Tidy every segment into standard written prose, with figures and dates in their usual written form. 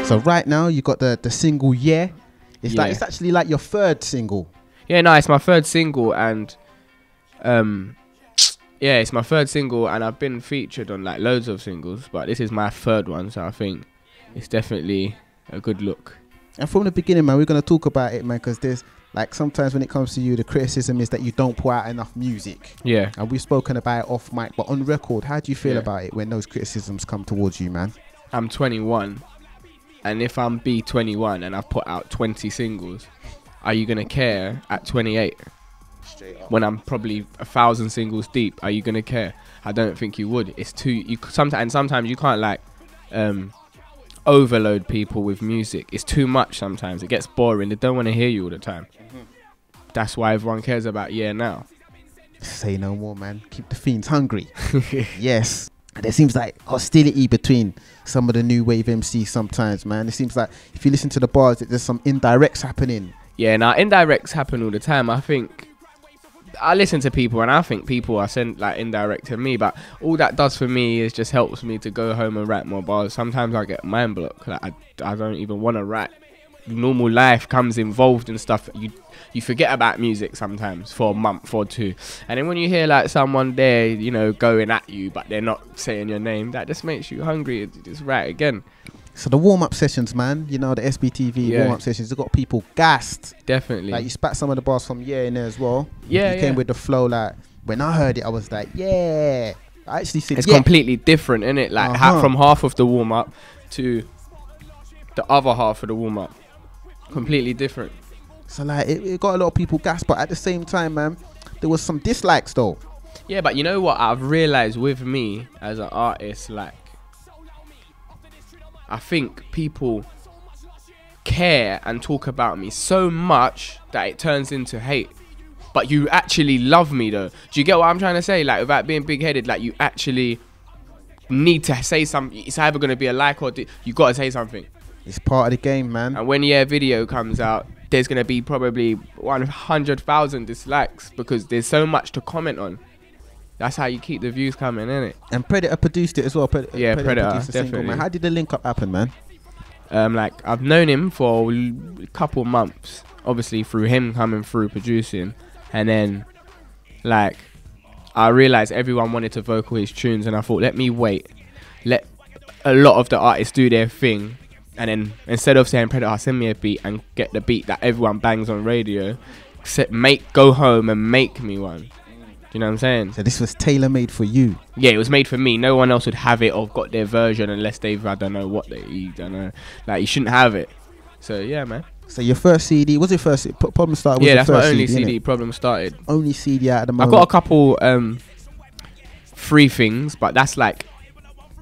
So right now you got the single Yeah. It's like it's actually like your third single. Yeah, no, it's my third single, and yeah, it's my third single, and I've been featured on like loads of singles, but this is my third one, so I think it's definitely a good look. And from the beginning, man, we're gonna talk about it, man, because there's like sometimes when it comes to you, the criticism is that you don't put out enough music. Yeah. And we've spoken about it off mic, but on record, how do you feel about it when those criticisms come towards you, man? I'm 21, and if I'm B21 and I've put out 20 singles, are you gonna care at 28? Straight up. When I'm probably 1,000 singles deep, are you gonna care? I don't think you would. It's too sometimes you can't like overload people with music. It's too much sometimes. It gets boring. They don't want to hear you all the time. That's why everyone cares about Yeah Now. Say no more, man. Keep the fiends hungry. Yes. There seems like hostility between some of the new wave MCs sometimes, man. It seems like if you listen to the bars, there's some indirects happening. Yeah, now indirects happen all the time. I think I listen to people and I think people are sent like indirect to me, but all that does for me is just helps me to go home and write more bars. Sometimes I get mind block. Like I don't even want to write. Normal life comes involved and stuff. You forget about music sometimes for a month or two, and then when you hear like someone there, you know, going at you, but they're not saying your name, that just makes you hungry. Just write again. So the warm-up sessions, man, you know, the SBTV warm-up sessions, they've got people gassed. Definitely. Like you spat some of the bars from Yeah in there as well. Yeah, you came with the flow. Like when I heard it, I was like, yeah. I actually said it's completely different, isn't it? Like from half of the warm-up to the other half of the warm-up. Completely different. So like it got a lot of people gassed, but at the same time, man, there was some dislikes though. Yeah, but you know what I've realized with me as an artist, like I think people care and talk about me so much that it turns into hate. But you actually love me though. Do you get what I'm trying to say? Like without being big-headed, like you actually need to say something. It's either going to be a like or you got to say something. It's part of the game, man. And when Yeah video comes out, there's going to be probably 100,000 dislikes because there's so much to comment on. That's how you keep the views coming, innit? And Preditah produced it as well. Yeah, Preditah, produced the single, definitely. man. How did the link up happen, man? Like I've known him for a couple months, obviously through him coming through producing, and then like I realized everyone wanted to vocal his tunes, and I thought, let me wait, let a lot of the artists do their thing, and then instead of saying Preditah, send me a beat and get the beat that everyone bangs on radio, go home and make me one. Do you know what I'm saying? So this was tailor-made for you. Yeah, it was made for me. No one else would have it or got their version unless they've, I don't know what they eat. Don't know. Like, you shouldn't have it. So, yeah, man. So your first CD, was it first? Problem Started was yeah, the that's first my only CD. Problem Started. Only CD out of the moment. I've got a couple free things, but that's like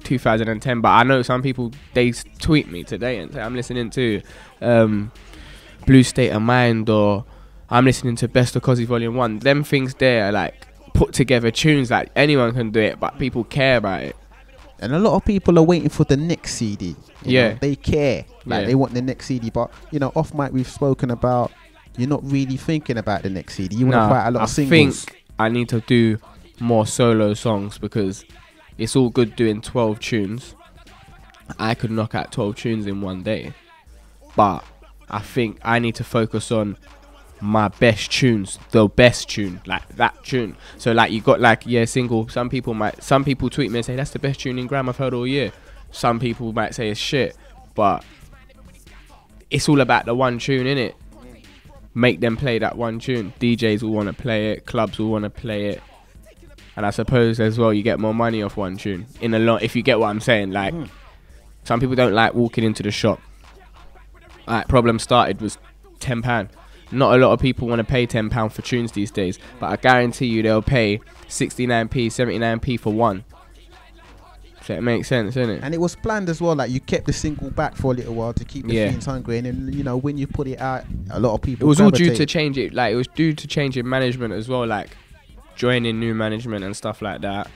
2010. But I know some people, they tweet me today and say, I'm listening to Blue State of Mind, or I'm listening to Best of Kozzie Volume 1. Them things there are like put together tunes, like anyone can do it, but people care about it. And a lot of people are waiting for the next CD. You know, they care. Like they want the next CD. But, you know, off mic we've spoken about you're not really thinking about the next CD. You want to write a lot of singles. I think I need to do more solo songs because it's all good doing 12 tunes. I could knock out 12 tunes in one day. But I think I need to focus on my best tunes, the best tune, like that tune. So like you got like single. Some people tweet me and say that's the best tune in Gram I've heard all year. Some people might say it's shit, but it's all about the one tune, innit? Make them play that one tune. DJs will want to play it, clubs will want to play it, and I suppose as well you get more money off one tune in a lot. If you get what I'm saying, like some people don't like walking into the shop. Like Problem Started was £10. Not a lot of people want to pay £10 for tunes these days, but I guarantee you they'll pay 69p, 79p for one. So it makes sense, doesn't it? And it was planned as well. Like you kept the single back for a little while to keep the fiends hungry, and then you know when you put it out, a lot of people. It was all due to change it. Like it was due to change in management as well, like joining new management and stuff like that.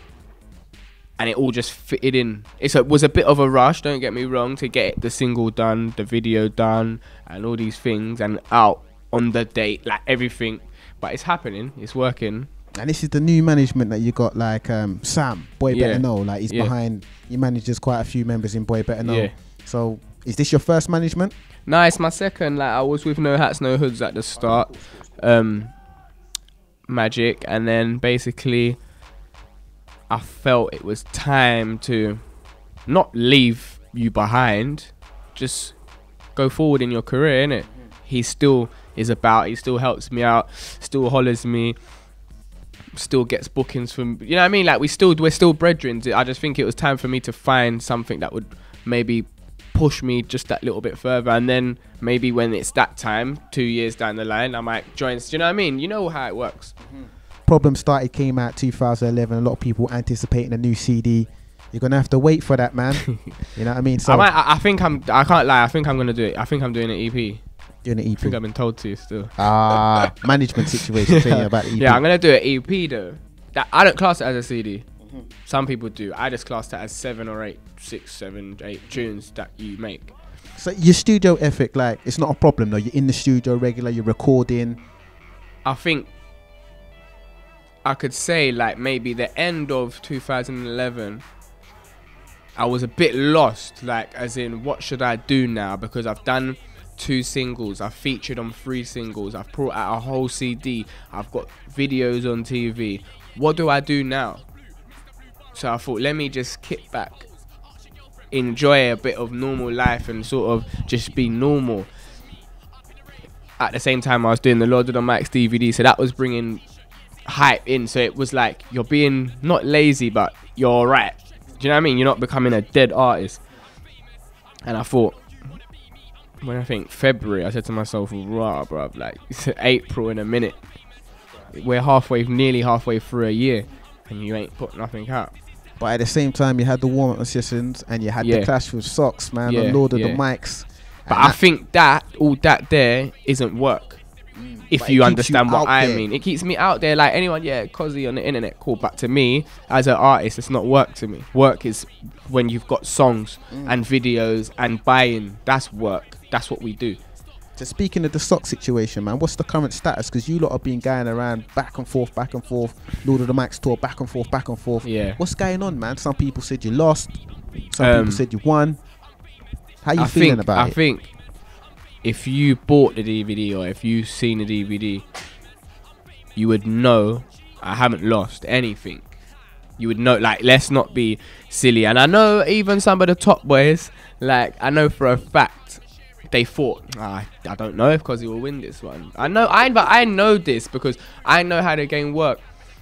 And it all just fitted in. It was a bit of a rush, don't get me wrong, to get the single done, the video done, and all these things, and out on the date, like everything. But it's happening, it's working. And this is the new management that you got, like Sam, Boy Better Know. Like he's behind, he manages quite a few members in Boy Better Know. So Is this your first management? No, it's my second. Like, I was with No Hats, No Hoods at the start. Magic. And then basically, I felt it was time to not leave you behind. Just go forward in your career, innit? He still is about. He still helps me out. Still hollers me. Still gets bookings from. You know what I mean? Like, we're still brethren. I just think it was time for me to find something that would maybe push me just that little bit further, and then maybe when it's that time 2 years down the line I might join. Do you know what I mean? You know how it works. Problem Started came out 2011. A lot of people anticipating a new CD. You're gonna have to wait for that, man. You know what I mean? So I can't lie, I think I'm gonna do it. I think I'm doing an EP. Doing an EP? I think I've been told to still. Management situation. Tell you about EP. Yeah, I'm gonna do an EP though. That I don't class it as a CD. Some people do. I just class that as 7 or 8, 6, 7, 8 tunes that you make. So your studio ethic, like, it's not a problem though. You're in the studio regular. You're recording. I think I could say like maybe the end of 2011. I was a bit lost, like, as in, what should I do now? Because I've done 2 singles, I've featured on 3 singles, I've brought out a whole CD, I've got videos on TV. What do I do now? So I thought, let me just kick back, enjoy a bit of normal life and sort of just be normal. At the same time, I was doing the Lord of the Mics DVD, so that was bringing hype in. So it was like, you're being not lazy, but you're alright. Do you know what I mean? You're not becoming a dead artist. And I thought, when I think February, I said to myself, rah, bruv, like, it's April in a minute. We're nearly halfway through a year, and you ain't put nothing out. But at the same time, you had the warm-up sessions, and you had the clash with Socks, man, the Lord of the Mics. But I think that, all that there isn't work. If you understand what I mean. It keeps me out there. Like, anyone, Kozzie on the internet, cool. But to me, as an artist, it's not work to me. Work is when you've got songs and videos and buying. That's work. That's what we do. So speaking of the Sock situation, man, what's the current status? Because you lot have been going around back and forth. Lord of the Mics tour, back and forth. Yeah. What's going on, man? Some people said you lost. Some people said you won. How you feeling about it? I think if you bought the DVD or if you've seen the DVD, you would know I haven't lost anything. You would know, like, let's not be silly. And I know even some of the top boys, like, I know for a fact, they thought, I don't know if Kozzie will win this one. I know this because I know how the game works.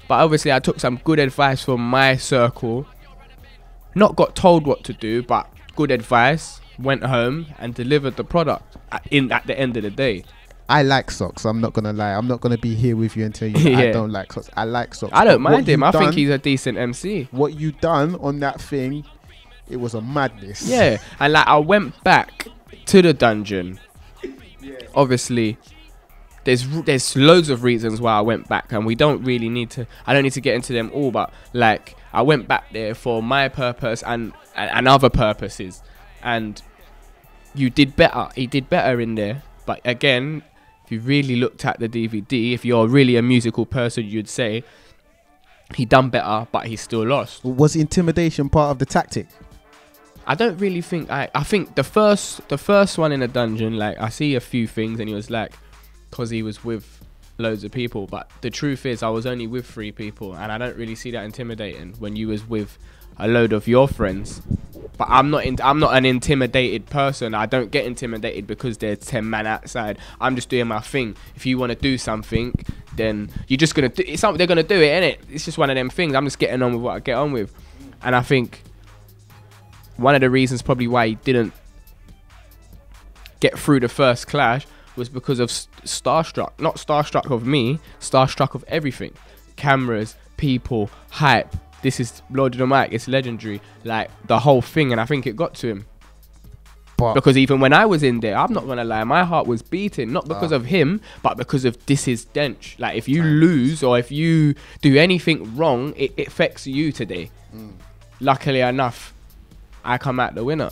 But obviously I took some good advice from my circle. Not got told what to do, but good advice. Went home and delivered the product at the end of the day. I like Socks. I'm not gonna lie. I'm not gonna be here with you and tell you I don't like Socks. I like Socks. I don't mind him. I think he's a decent MC. What you done on that thing, it was a madness. Yeah, and like I went back to the dungeon. Obviously, there's loads of reasons why I went back, and we don't really need to. I don't need to get into them all, but like I went back there for my purpose and other purposes, and you did better. He did better in there. But again, if you really looked at the DVD, if you're really a musical person, you'd say he done better, but he still lost. Was intimidation part of the tactic? I don't really think. I think the first one in the dungeon, like I see a few things, and he was like, because he was with loads of people. But the truth is, I was only with 3 people, and I don't really see that intimidating when you was with a load of your friends. But I'm not an intimidated person. I don't get intimidated because there's 10 man outside. I'm just doing my thing. If you want to do something, then you're just gonna do it's something. They're gonna do it, innit? It's just one of them things. I'm just getting on with what I get on with. And I think one of the reasons probably why he didn't get through the first clash was because of starstruck. Not starstruck of me, starstruck of everything. Cameras, people, hype. This is Lord of the Mic. It's legendary. Like, the whole thing. And I think it got to him. But because even when I was in there, I'm not going to lie, my heart was beating. Not because of him, but because of this is Dench. Like, if you lose or if you do anything wrong, it affects you today. Luckily enough, I come out the winner.